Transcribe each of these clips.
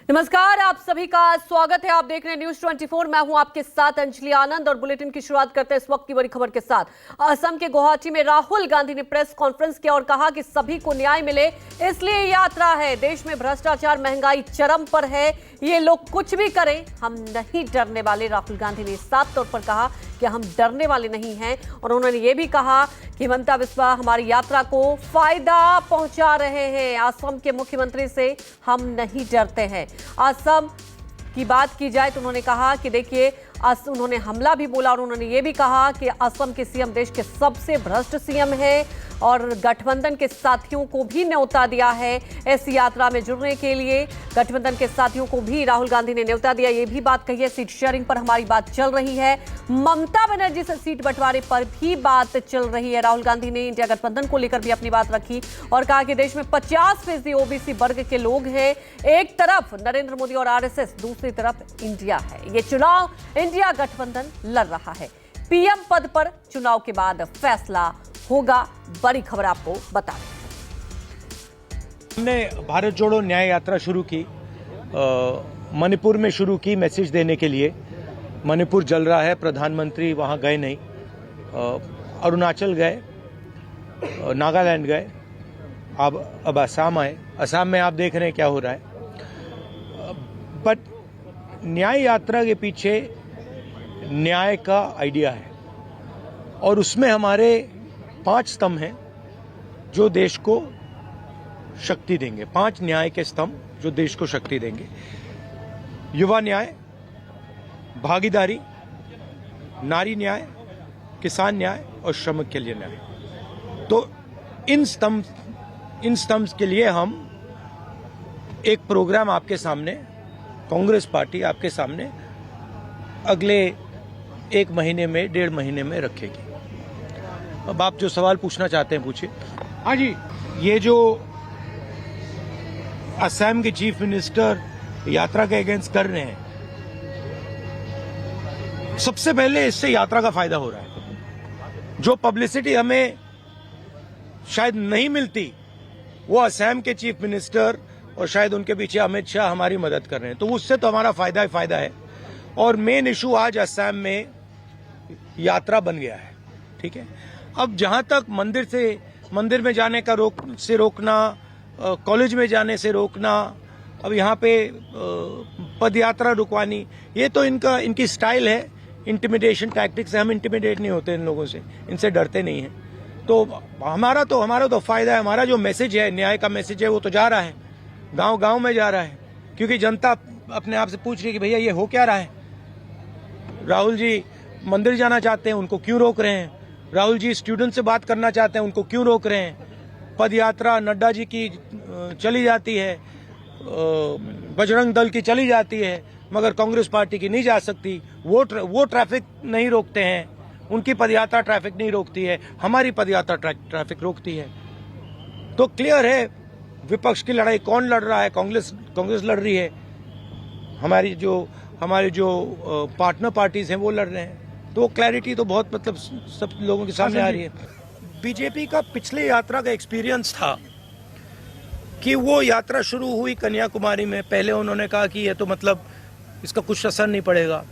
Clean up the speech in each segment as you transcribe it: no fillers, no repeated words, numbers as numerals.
नमस्कार, आप सभी का स्वागत है। आप देख रहे हैं न्यूज 24। मैं हूं आपके साथ अंजलि आनंद और बुलेटिन की शुरुआत करते हैं इस वक्त की बड़ी खबर के साथ। असम के गुवाहाटी में राहुल गांधी ने प्रेस कॉन्फ्रेंस किया और कहा कि सभी को न्याय मिले इसलिए यात्रा है। देश में भ्रष्टाचार, महंगाई चरम पर है, ये लोग कुछ भी करें हम नहीं डरने वाले। राहुल गांधी ने साफ तौर पर कहा कि हम डरने वाले नहीं हैं और उन्होंने ये भी कहा कि हिमंता बिस्वा हमारी यात्रा को फायदा पहुंचा रहे हैं। असम के मुख्यमंत्री से हम नहीं डरते हैं। असम की बात की जाए तो उन्होंने कहा कि देखिए, उन्होंने हमला भी बोला और उन्होंने ये भी कहा कि असम के सीएम देश के सबसे भ्रष्ट सीएम है और गठबंधन के साथियों को भी न्योता दिया है इस यात्रा में जुड़ने के लिए। गठबंधन के साथियों को भी राहुल गांधी ने न्योता दिया। ये भी बात कही है, सीट शेयरिंग पर हमारी बात चल रही है। ममता बनर्जी से सीट बंटवारे पर भी बात चल रही है। राहुल गांधी ने इंडिया गठबंधन को लेकर भी अपनी बात रखी और कहा कि देश में 50% ओबीसी वर्ग के लोग हैं। एक तरफ नरेंद्र मोदी और आरएसएस, दूसरी तरफ इंडिया है। ये चुनाव इंडिया गठबंधन लड़ रहा है। पीएम पद पर चुनाव के बाद फैसला होगा। बड़ी खबर आपको बता रहे हैं। हमने भारत जोड़ो न्याय यात्रा शुरू की, मणिपुर में शुरू की मैसेज देने के लिए। मणिपुर जल रहा है, प्रधानमंत्री वहां गए नहीं। अरुणाचल गए, नागालैंड गए, अब असम आए। असम में आप देख रहे हैं क्या हो रहा है। बट न्याय यात्रा के पीछे न्याय का आइडिया है और उसमें हमारे 5 स्तंभ हैं जो देश को शक्ति देंगे। 5 न्याय के स्तंभ जो देश को शक्ति देंगे। युवा न्याय, भागीदारी, नारी न्याय, किसान न्याय और श्रमिक के लिए न्याय। तो इन स्तंभ के लिए हम एक प्रोग्राम आपके सामने, कांग्रेस पार्टी आपके सामने अगले 1 महीने में, 1.5 महीने में रखेगी। अब आप जो सवाल पूछना चाहते हैं पूछिए। हाँ जी, ये जो असम के चीफ मिनिस्टर यात्रा के अगेंस्ट कर रहे हैं, सबसे पहले इससे यात्रा का फायदा हो रहा है। जो पब्लिसिटी हमें शायद नहीं मिलती, वो असम के चीफ मिनिस्टर और शायद उनके पीछे अमित शाह हमारी मदद कर रहे हैं, तो उससे तो हमारा फायदा ही फायदा है। और मेन इशू आज असम में यात्रा बन गया है, ठीक है। अब जहां तक मंदिर में जाने का रोकना, कॉलेज में जाने से रोकना, अब यहाँ पे पद यात्रा रुकवानी, ये तो इनकी स्टाइल है। इंटिमिडेशन टैक्टिक्स से हम इंटिमिडेट नहीं होते इन लोगों से, इनसे डरते नहीं हैं। तो हमारा तो फायदा है। हमारा जो मैसेज है, न्याय का मैसेज है, वो तो जा रहा है, गांव में जा रहा है, क्योंकि जनता अपने आप से पूछ रही है कि भैया ये हो क्या रहा है। राहुल जी मंदिर जाना चाहते हैं, उनको क्यों रोक रहे हैं। राहुल जी स्टूडेंट से बात करना चाहते हैं, उनको क्यों रोक रहे हैं। पद यात्रा नड्डा जी की चली जाती है, बजरंग दल की चली जाती है, मगर कांग्रेस पार्टी की नहीं जा सकती। वो ट्रैफिक नहीं रोकते हैं, उनकी पदयात्रा ट्रैफिक नहीं रोकती है, हमारी पदयात्रा ट्रैफिक रोकती है। तो क्लियर है विपक्ष की लड़ाई कौन लड़ रहा है। कांग्रेस लड़ रही है, हमारे जो पार्टनर पार्टीज हैं वो लड़ रहे हैं। तो क्लैरिटी तो बहुत मतलब सब लोगों के सामने आ रही है। बीजेपी का पिछले यात्रा का एक्सपीरियंस था कि वो यात्रा शुरू हुई कन्याकुमारी में। पहले उन्होंने कहा कि ये तो मतलब इसका कुछ असर नहीं पड़ेगा,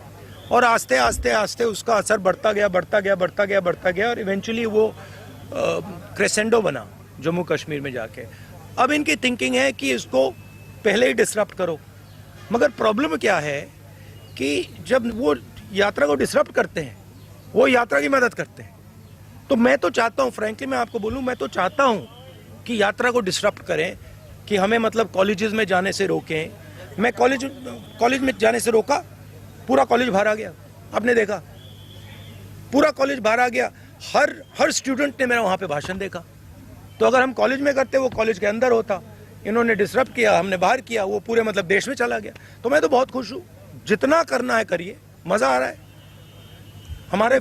और आस्ते आस्ते उसका असर बढ़ता गया और इवेंचुअली वो क्रेसेंडो बना जम्मू कश्मीर में जाके। अब इनकी थिंकिंग है कि इसको पहले ही डिसरप्ट करो। मगर प्रॉब्लम क्या है कि जब वो यात्रा को डिसरप्ट करते हैं, वो यात्रा की मदद करते हैं। तो मैं तो चाहता हूँ, फ्रैंकली मैं आपको बोलूँ, मैं तो चाहता हूँ कि यात्रा को डिसरप्ट करें, कि हमें मतलब कॉलेजेस में जाने से रोकें। मैं कॉलेज में जाने से रोका, पूरा कॉलेज बाहर आ गया। आपने देखा पूरा कॉलेज बाहर आ गया, हर स्टूडेंट ने मेरा वहाँ पे भाषण देखा। तो अगर हम कॉलेज में करते, वो कॉलेज के अंदर होता। इन्होंने डिसरप्ट किया, हमने बाहर किया, वो पूरे मतलब देश में चला गया। तो मैं तो बहुत खुश हूँ। जितना करना है करिए, मजा आ रहा है हमारे